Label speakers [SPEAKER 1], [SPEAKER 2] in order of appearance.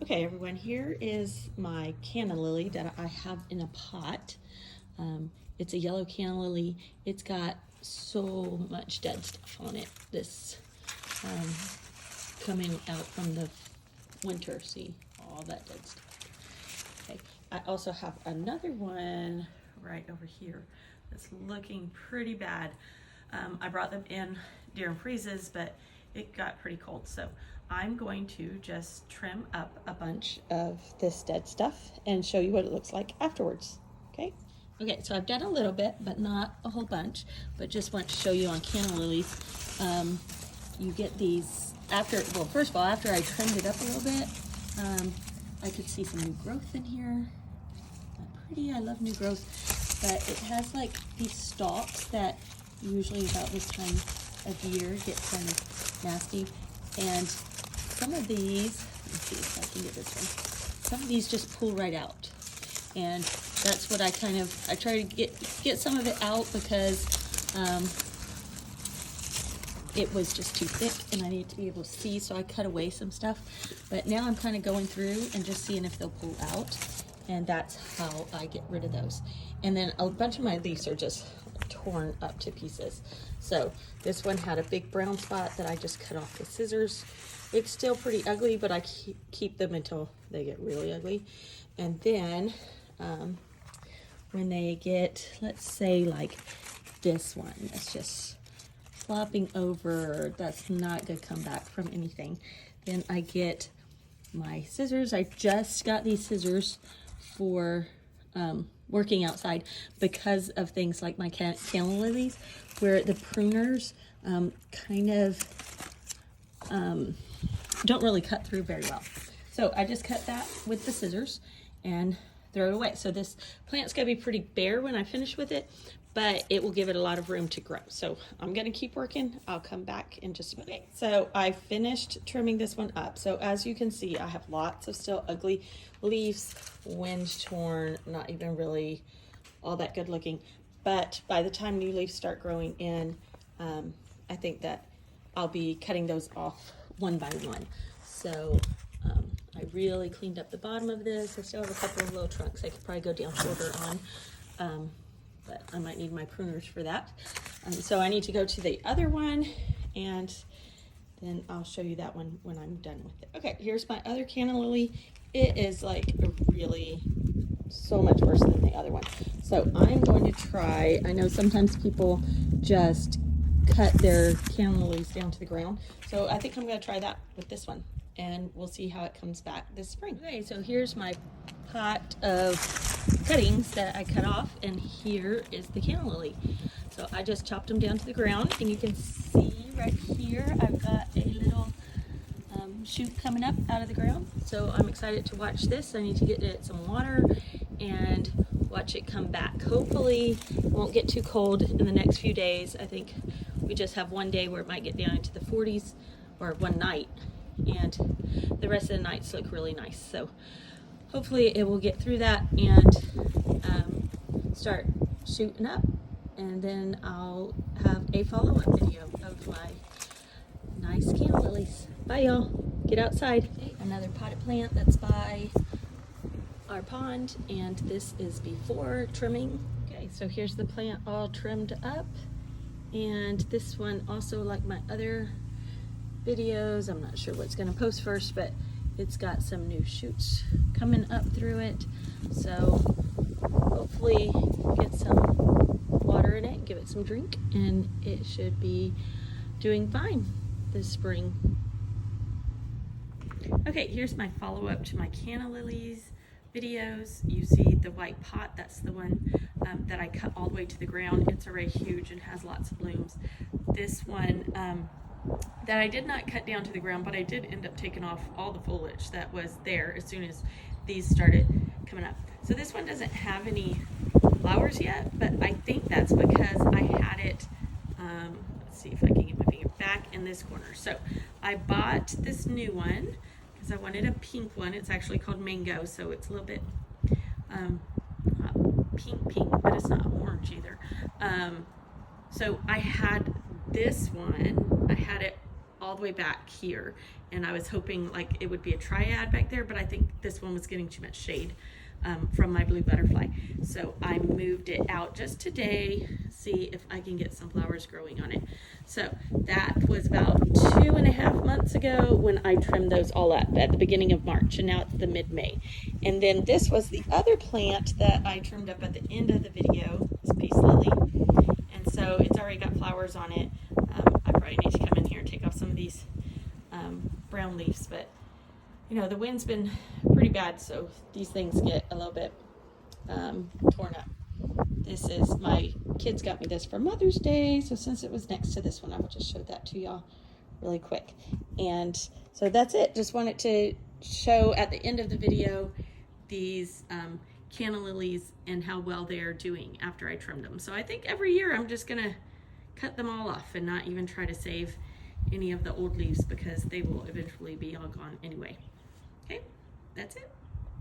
[SPEAKER 1] Okay, everyone, here is my canna lily that I have in a pot. It's a yellow canna lily. It's got so much dead stuff on it. This coming out from the winter, see all that dead stuff. Okay, I also have another one right over here that's looking pretty bad. I brought them in during freezes, but it got pretty cold, so I'm going to just trim up a bunch of this dead stuff and show you what it looks like afterwards. Okay, so I've done a little bit, but not a whole bunch, but just want to show you on canna lilies. You get these after, well, first of all, after I trimmed it up a little bit, I could see some new growth in here. Pretty, I love new growth, but it has like these stalks that usually about this time of year get kind of nasty, and some of these, let's see if I can get this one, some of these just pull right out, and that's what I try to get some of it out because it was just too thick and I need to be able to see, so I cut away some stuff. But now I'm kind of going through and just seeing if they'll pull out, and that's how I get rid of those. And then a bunch of my leaves are just torn up to pieces. So this one had a big brown spot that I just cut off with scissors. It's still pretty ugly, but I keep them until they get really ugly. And then when they get, let's say like this one, that's just flopping over, that's not gonna come back from anything, then I get my scissors. I just got these scissors for working outside because of things like my canna lilies, where the pruners kind of don't really cut through very well. So I just cut that with the scissors and throw it away. So this plant's gonna be pretty bare when I finish with it, but it will give it a lot of room to grow. So I'm gonna keep working. I'll come back in just a minute. Okay, so I finished trimming this one up. So as you can see, I have lots of still ugly leaves, wind torn, not even really all that good looking. But by the time new leaves start growing in, I think that I'll be cutting those off one by one. So I really cleaned up the bottom of this. I still have a couple of little trunks I could probably go down shorter on, but I might need my pruners for that. So I need to go to the other one, and then I'll show you that one when I'm done with it. Okay, here's my other canna lily. It is like really so much worse than the other one. So I'm going to try, I know sometimes people just cut their canna lilies down to the ground. So I think I'm gonna try that with this one, and we'll see how it comes back this spring. Okay, so here's my pot of cuttings that I cut off, and here is the canna lily. So I just chopped them down to the ground, and you can see right here I've got a little shoot coming up out of the ground. So I'm excited to watch this. I need to get it some water and watch it come back. Hopefully it won't get too cold in the next few days. I think we just have one day where it might get down into the 40s, or one night, and the rest of the nights look really nice. So hopefully it will get through that and start shooting up, and then I'll have a follow-up video of my nice canna lilies. Bye y'all, get outside. Okay, another potted plant that's by our pond, and this is before trimming. Okay, so here's the plant all trimmed up, and this one also, like my other videos, I'm not sure what's gonna post first, but it's got some new shoots coming up through it. So hopefully get some water in it, give it some drink, and it should be doing fine this spring. Okay, here's my follow-up to my canna lilies videos. You see the white pot, that's the one that I cut all the way to the ground. It's already huge and has lots of blooms. This one that I did not cut down to the ground, but I did end up taking off all the foliage that was there as soon as these started coming up. So this one doesn't have any flowers yet, but I think that's because I had it, let's see if I can get my finger back in this corner. So I bought this new one because I wanted a pink one. It's actually called Mango, so it's a little bit not pink, but it's not orange either. So I had this one, I had it all the way back here, and I was hoping like it would be a triad back there, but I think this one was getting too much shade from my blue butterfly. So I moved it out just today, see if I can get some flowers growing on it. So that was about 2.5 months ago when I trimmed those all up at the beginning of March, and now it's the mid-May. And then this was the other plant that I trimmed up at the end of the video, Space Lily. And so it's already got flowers on it. I probably need to come in here and take off some of these brown leaves, but you know, the wind's been pretty bad, so these things get a little bit torn up. This is, my kids got me this for Mother's Day, so since it was next to this one, I will just show that to y'all really quick. And so that's it. Just wanted to show at the end of the video these Canna Lilies and how well they are doing after I trimmed them. So I think every year I'm just gonna cut them all off and not even try to save any of the old leaves because they will eventually be all gone anyway. Okay, that's it.